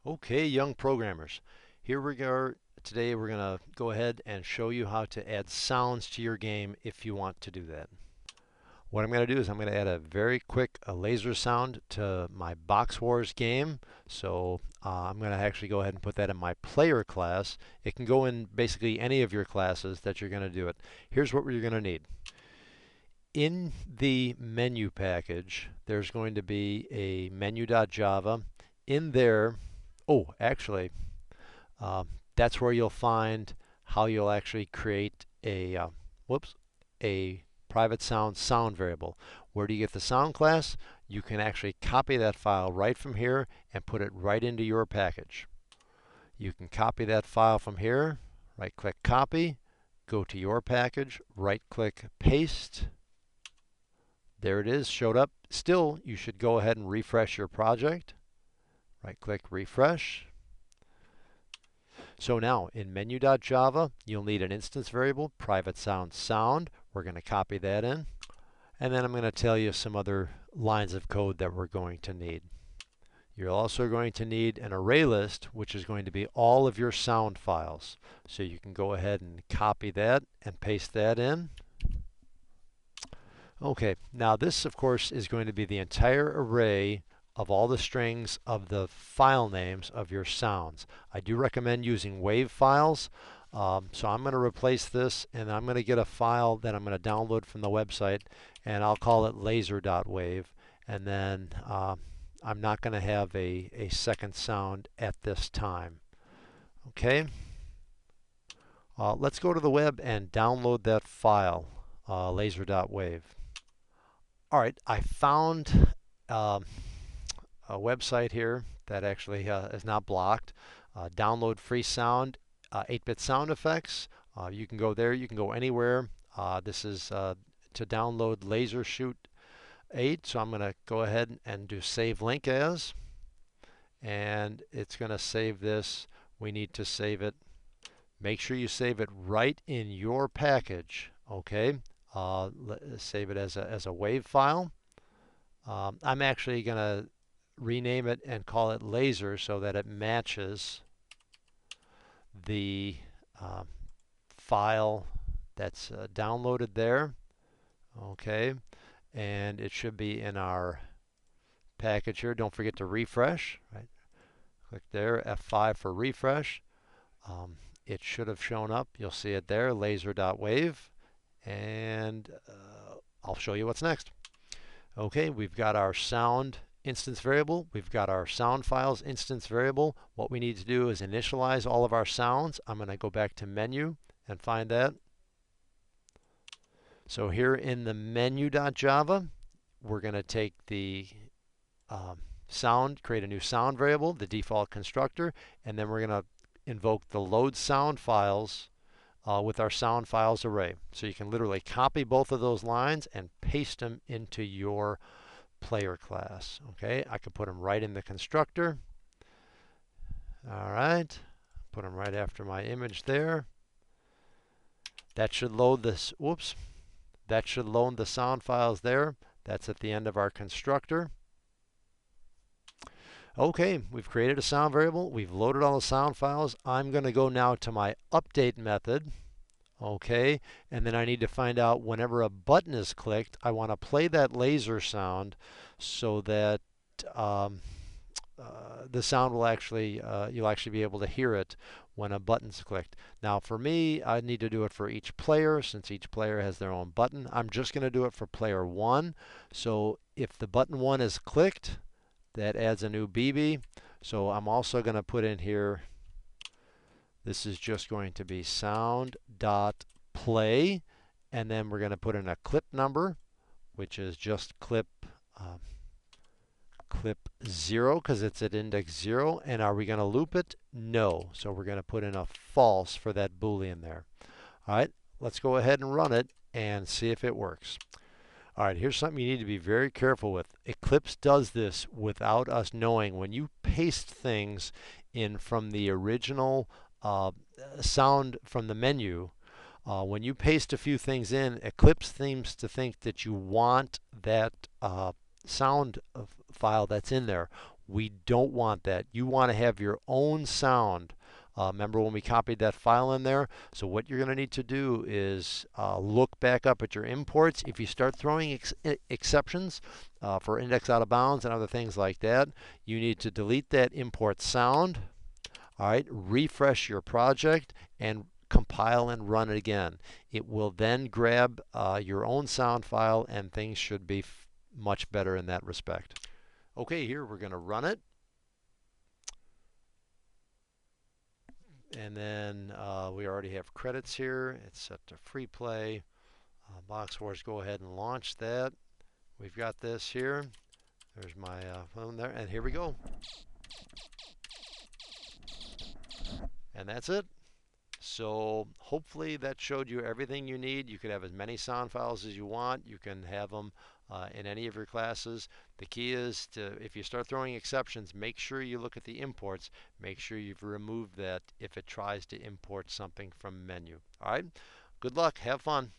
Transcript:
Okay, young programmers, here we are. Today we're going to go ahead and show you how to add sounds to your game if you want to do that. What I'm going to do is I'm going to add a very quick laser sound to my Box Wars game. So I'm going to actually go ahead and put that in my player class. It can go in basically any of your classes that you're going to do it. Here's what you're going to need. In the menu package, there's going to be a menu.java. In there, oh, actually, that's where you'll find how you'll actually create a private sound variable. Where do you get the sound class? You can actually copy that file right from here and put it right into your package. You can copy that file from here, right click copy, go to your package, right click paste. There it is, showed up. Still, you should go ahead and refresh your project. Right click refresh. So now in menu.java, you'll need an instance variable, private sound. We're going to copy that in. And then I'm going to tell you some other lines of code that we're going to need. You're also going to need an array list, which is going to be all of your sound files. So you can go ahead and copy that and paste that in. Okay, now this of course is going to be the entire array of all the strings of the file names of your sounds. I do recommend using WAV files. So I'm going to replace this and I'm going to get a file that I'm going to download from the website and I'll call it laser.wav, and then I'm not going to have a second sound at this time. Okay, let's go to the web and download that file, laser.wav. Alright, I found a website here that actually is not blocked. Download free sound, 8-bit sound effects. You can go there, you can go anywhere. This is to download Laser Shoot 8, so I'm going to go ahead and do save link as, and it's going to save this. We need to save it. Make sure you save it right in your package, okay? Save it as a WAV file. I'm actually going to rename it and call it laser so that it matches the file that's downloaded there. Okay, and it should be in our package here. Don't forget to refresh. Right, click there, F5 for refresh. It should have shown up. You'll see it there, laser.wav, and I'll show you what's next. Okay, we've got our sound instance variable. We've got our sound files instance variable. What we need to do is initialize all of our sounds. I'm going to go back to menu and find that. So here in the menu.java, we're going to take the sound, create a new sound variable, the default constructor, and then we're going to invoke the load sound files with our sound files array. So you can literally copy both of those lines and paste them into your player class. Okay, I could put them right in the constructor. All right, put them right after my image there. That should load this. Whoops, that should load the sound files there. That's at the end of our constructor. Okay, we've created a sound variable. We've loaded all the sound files. I'm going to go now to my update method. Okay, and then I need to find out whenever a button is clicked, I want to play that laser sound so that the sound will actually, you'll actually be able to hear it when a button's clicked. Now for me, I need to do it for each player since each player has their own button. I'm just going to do it for player 1. So if the button 1 is clicked, that adds a new BB. So I'm also going to put in here, this is just going to be sound.play, and then we're going to put in a clip number, which is just clip 0 because it's at index 0. And are we going to loop it? No. So we're going to put in a false for that Boolean there. All right, let's go ahead and run it and see if it works. All right, here's something you need to be very careful with. Eclipse does this without us knowing. When you paste things in from the original sound from the menu, when you paste a few things in, Eclipse seems to think that you want that sound file that's in there. We don't want that. You want to have your own sound. Remember when we copied that file in there? So what you're going to need to do is look back up at your imports. If you start throwing exceptions for index out of bounds and other things like that, you need to delete that import sound. All right, refresh your project and compile and run it again. It will then grab your own sound file and things should be much better in that respect. Okay, here we're going to run it. And then we already have credits here. It's set to free play. Box Wars, go ahead and launch that. We've got this here. There's my phone there, and here we go. And that's it. So hopefully that showed you everything you need. You could have as many sound files as you want. You can have them in any of your classes. The key is to, if you start throwing exceptions, make sure you look at the imports. Make sure you've removed that if it tries to import something from menu. All right. Good luck. Have fun.